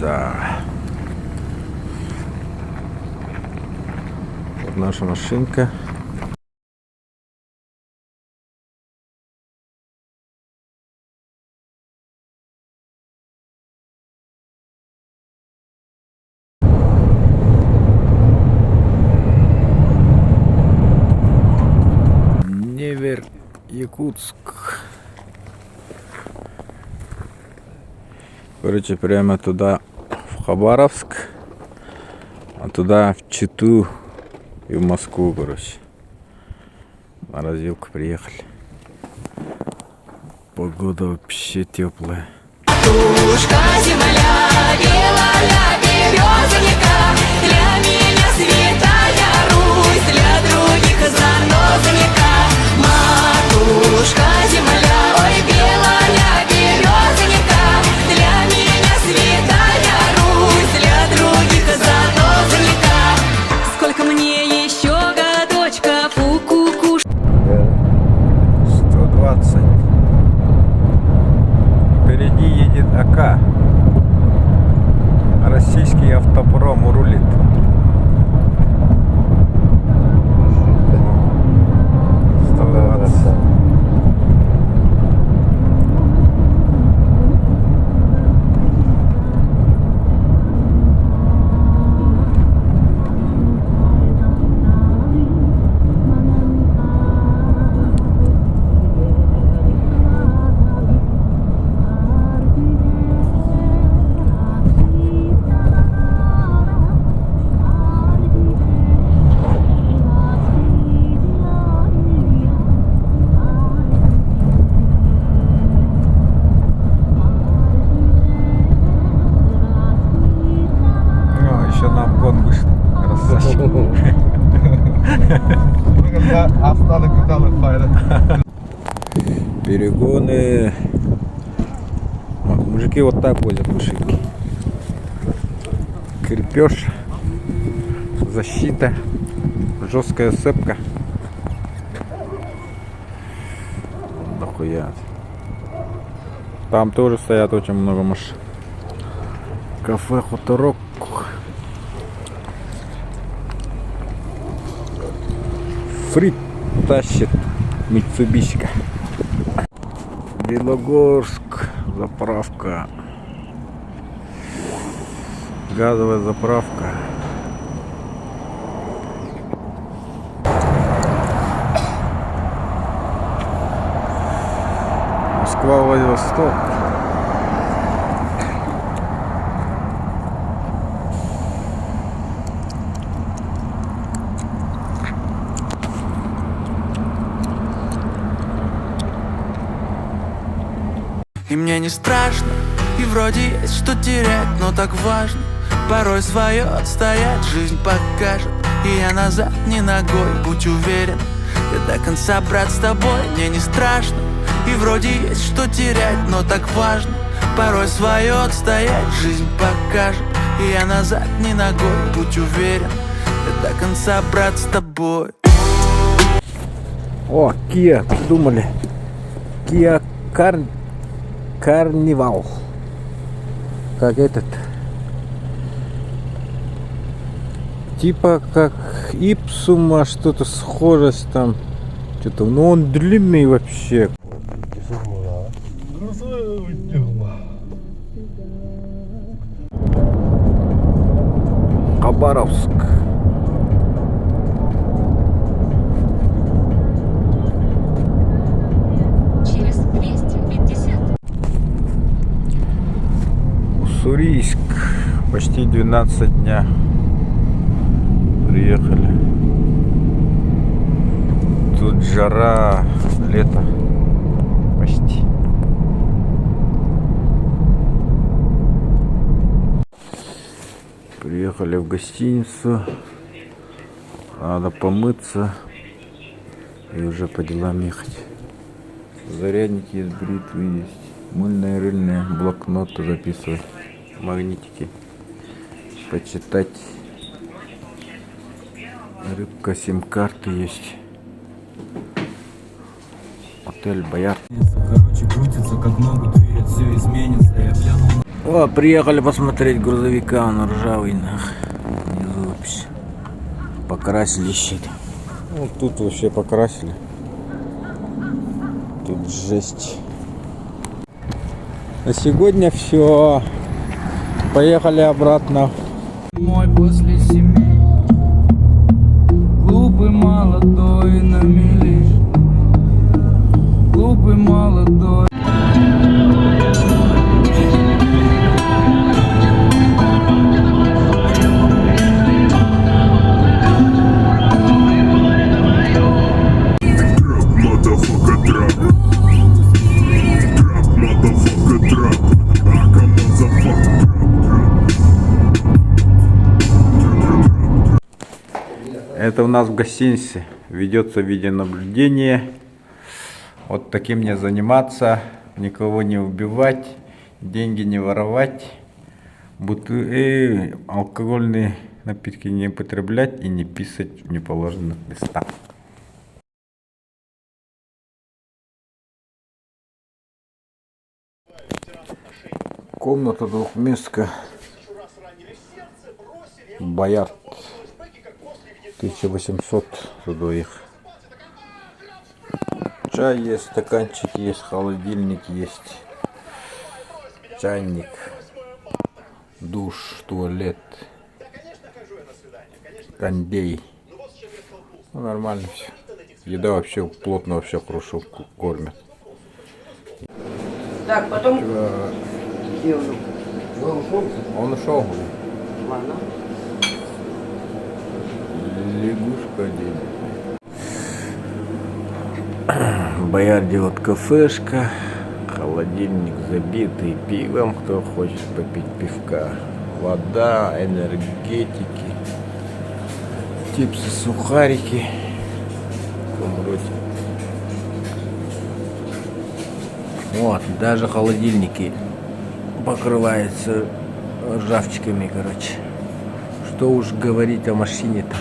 Да. Вот наша машинка. Невер, Якутск. Короче, прямо туда, в Хабаровск, а туда в Читу и в Москву, короче. На развилку приехали. Погода вообще теплая. Матушка земля, белая березонька, для меня святая Русь, для других занозонька. Матушка земля, ой, белая березонька, для меня святая Русь, для других занозонька. Сколько мне еще годочков, ку-ку-ку. 120. Впереди едет АК. Российский автопром рулит. Еще на обгон вышел. Красавчик. Перегоны. Мужики вот так возят машинки. Крепеж, защита, жесткая цепка. Нахуя. Там тоже стоят очень много машин. Кафе Хуторок. Фрит тащит Митсубисика. Белогорск, заправка. Газовая заправка. Москва, Владивосток. И мне не страшно, и вроде есть что терять, но так важно порой свое отстоять. Жизнь покажет, и я назад ни ногой. Будь уверен, я до конца, брат, с тобой. Мне не страшно, и вроде есть что терять, но так важно порой свое отстоять. Жизнь покажет, и я назад ни ногой. Будь уверен, я до конца, брат, с тобой. О, Kia, придумали. Kia Карнивал. Как этот. Типа как Ипсума, что-то схожесть там. Что-то, ну он длинный вообще. Хабаровск. Уссурийск. Почти 12 дня. Приехали. Тут жара, лето. Почти. Приехали в гостиницу. Надо помыться и уже по делам ехать. Зарядники есть, бритвы есть. Мыльные, рыльные, блокноты записывать. Магнитики. Почитать. Рыбка, сим-карты есть. Отель Боярд. Короче, крутится как могут, верят, все изменится. Я глянул. О, приехали посмотреть грузовика, он ржавый, нах. Внизу вообще. Покрасили щит. Вот тут вообще покрасили. Тут жесть. На сегодня все. Поехали обратно. Мой после 7. Глупый молодой на мели. Глупый молодой. Motherfucker drop. Drop, motherfucker drop. Aka motherfucker drop. Это у нас в гостинице ведется видеонаблюдение. Вот таким мне заниматься, никого не убивать, деньги не воровать, алкогольные напитки не употреблять и не писать в неположенных местах. Комната двухместка. Боярд. 1800 за двоих. Чай есть, стаканчик есть, холодильник есть, чайник, душ, туалет, кондей. Ну, нормально все. Еда вообще плотно, вообще хорошо кормят. Так, потом... Где он? Он ушел. Ладно. Лягушка один. В Боярде вот кафешка, холодильник забитый пивом, кто хочет попить пивка, вода, энергетики, чипсы, сухарики. В таком роде. Вот, даже холодильники покрываются ржавчиками, короче. Что уж говорить о машине-то.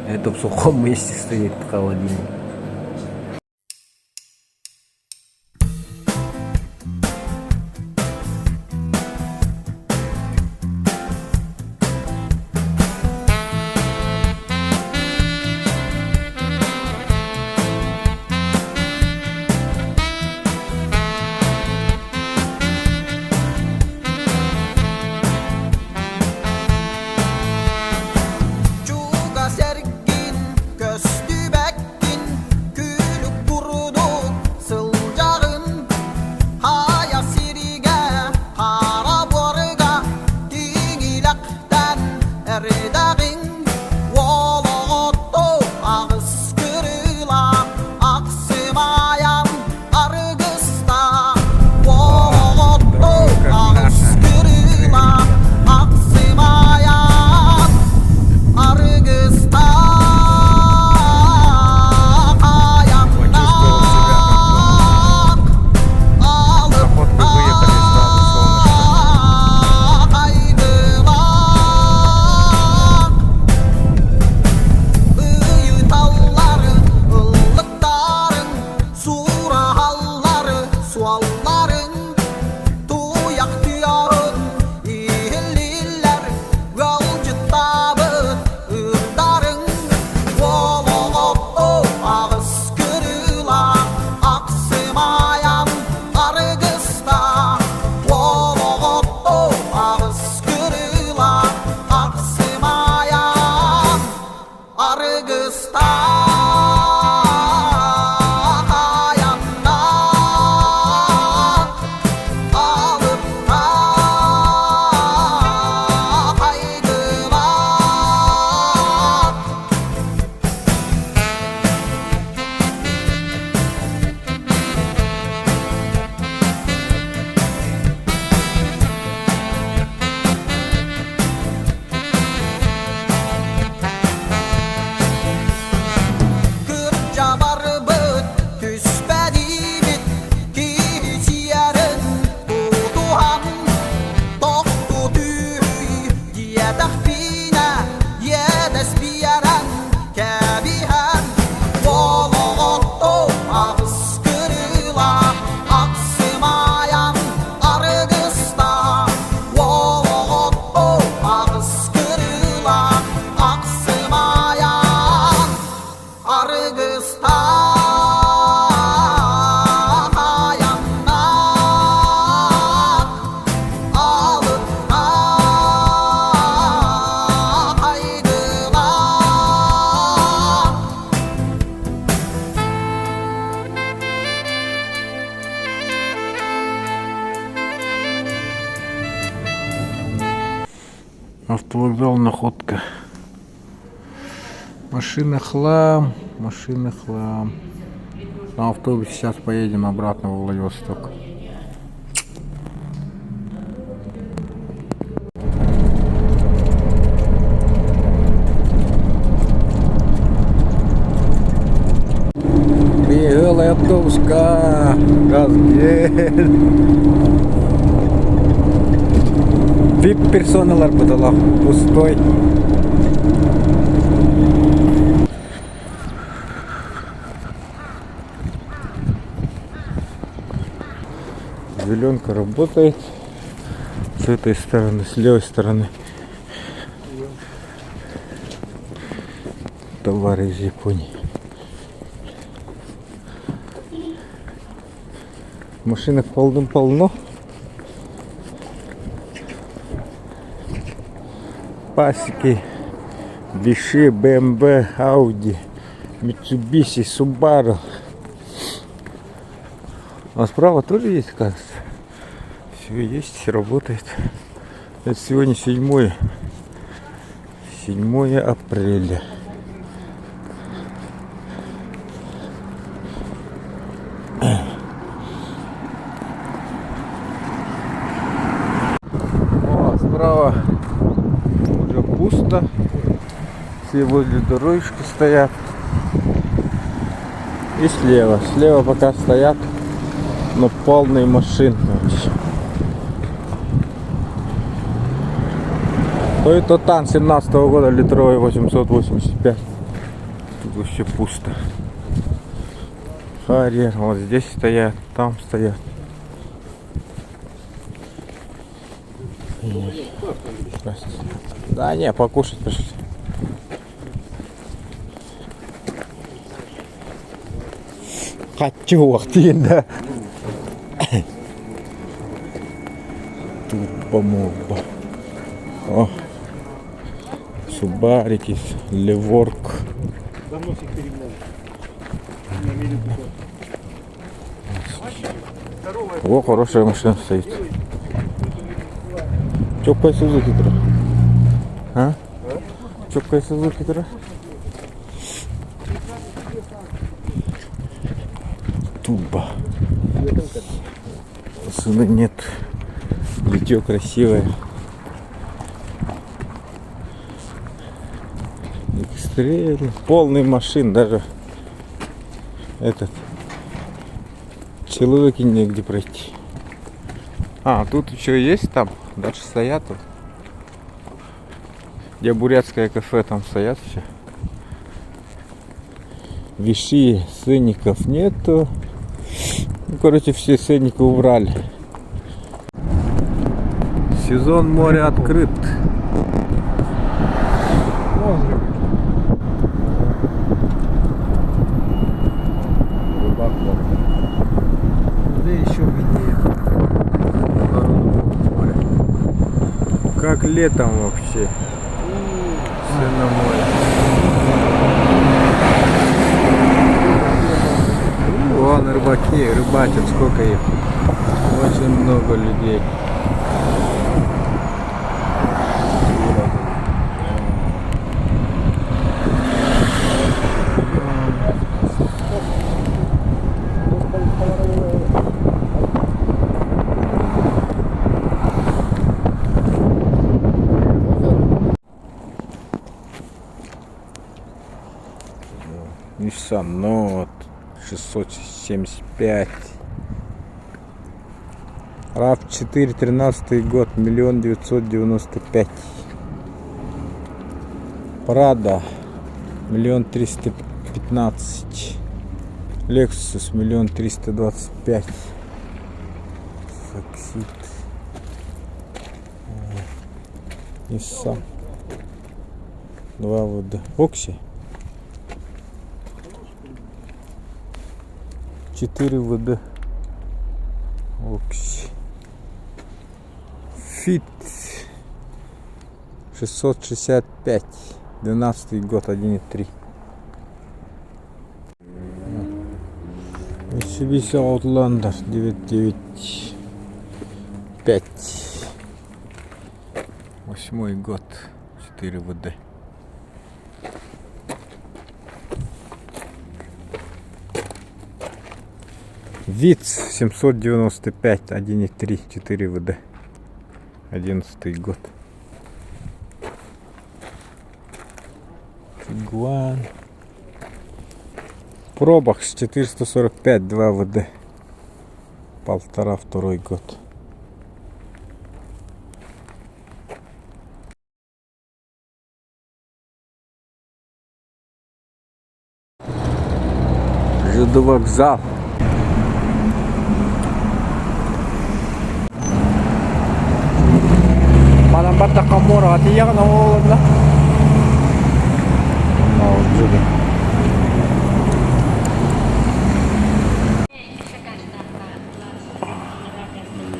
Это в сухом месте стоит холодильник. Juga sergin, köstü bekkin, Автовокзал Находка. Машина хлам, машина хлам. На автобусе сейчас поедем обратно в Владивосток. Приехала автобуска. Газгель. VIP персоналар подала. Пустой. Зеленка работает с этой стороны, с левой стороны. Товары из Японии. Машин полным-полно. Пасеки, Биши, БМВ, Ауди, Митсубиси, Субару. А справа тоже есть, кажется. Все есть, все работает. Это сегодня 7 апреля. О, справа уже пусто. Все возле дорожки стоят. И слева. Слева пока стоят, но полные машины. То Тан 17-го года, литровый 885. Тут вообще пусто. Харьер, вот здесь стоят, там стоят. Здравствуйте. Да не, покушать пришли. Хочу, да. Тут помоба. О, Субарики, Леворк. О, хорошая машина стоит. Чопкая Сузуки-то? А? Чопкая Сузуки-то? Туба. Сына нет. Литье красивое. Экстрель. Полный машин. Даже этот человеки негде пройти. А, тут еще есть там. Дальше стоят тут. Где бурятское кафе, там стоят все. Виши, ценников нету. Ну, короче, все ценники убрали. Сезон моря открыт. Где еще виднее? Как летом вообще. Все на море. Вон рыбаки, рыбачат, сколько их. Очень много людей. Nissan Note 675. RAV4, 13 год, 1 995 000. Prado 1 315 000. Lexus 1 325 000. Фоксит. Nissan 2 ВД. Окси 4 ВД. Окси. Фит 665. 12 год, 1.3. Mitsubishi Outlander 995. 8-й год, 4 ВД. ВИЦ 795, 1,3, 4 ВД. 11-й год. Тигуан. Пробакс 445, 2 ВД. 1,5-2 год. ЖД вокзал. Маламбар Такамура, ты явно холодно.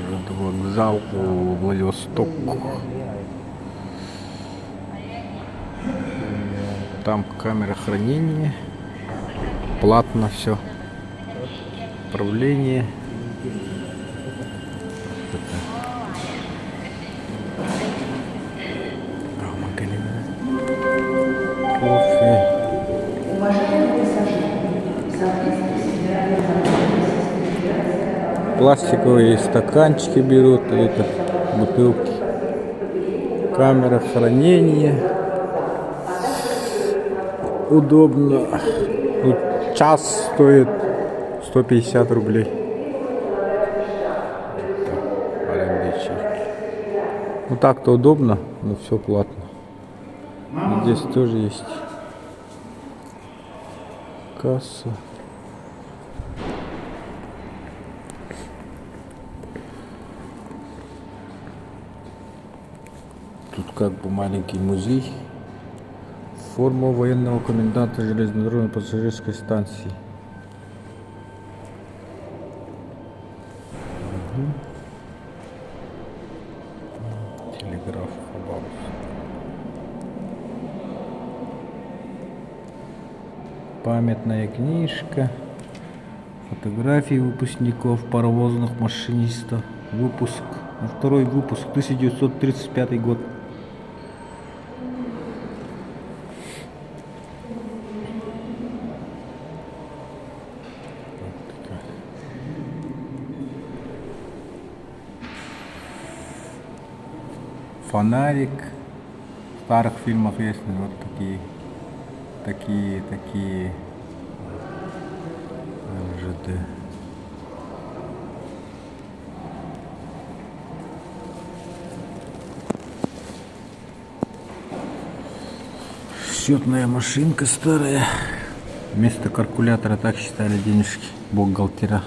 ЖД вокзал, Владивосток. Там камера хранения. Платно все. Управление. Кофе. Пластиковые стаканчики берут, это бутылки. Камера хранения. Удобно. Тут час стоит 150 рублей. Ну так-то удобно, но все платно. И здесь тоже есть касса. Тут как бы маленький музей. Форма военного коменданта железнодорожной пассажирской станции. Телеграф Хабаровск. Памятная книжка. Фотографии выпускников паровозных машинистов. Выпуск. Второй выпуск. 1935 год. Фонарик. В старых фильмах есть вот такие ЖД. Счетная машинка старая. Вместо калькулятора так считали денежки бухгалтера.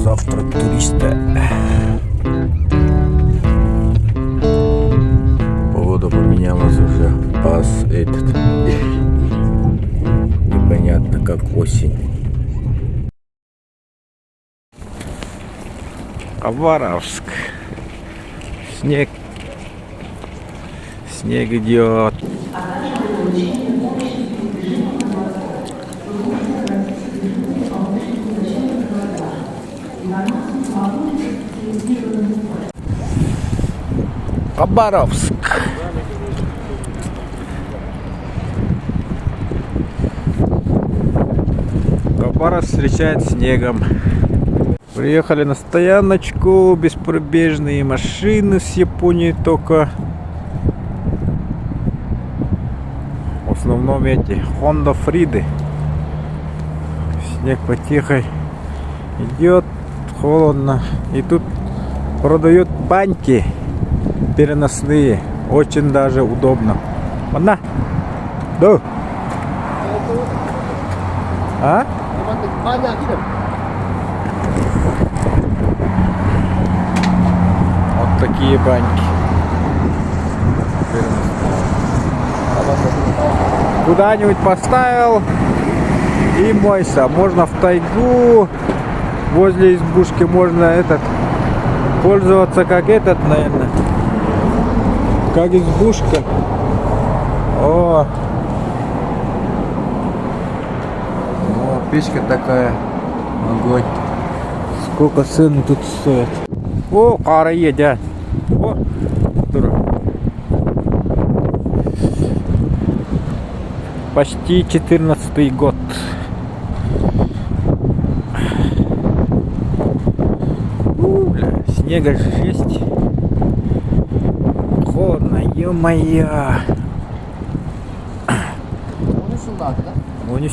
Завтра туриста. Погода поменялась уже. Пас этот. Непонятно, как осень. Хабаровск. Снег. Снег идет. Хабаровск. Хабаровск встречает снегом. Приехали на стояночку, беспробежные машины с Японии только. В основном эти Honda Фриды. Снег потихо идет, холодно. И тут продают баньки переносные. Очень даже удобно. Mana? Tuh. Hah? Banyak gitu. Вот такие баньки. Куда-нибудь поставил и мойся. Можно в тайгу, возле избушки можно пользоваться как наверное. Как избушка. О, печка такая. Огонь. Сколько цен тут стоит? О, қара едят. О, дура. Почти 14-й год. Бля, снега жесть. Холодно, ё-моё. Onu şundaydı da. Ну не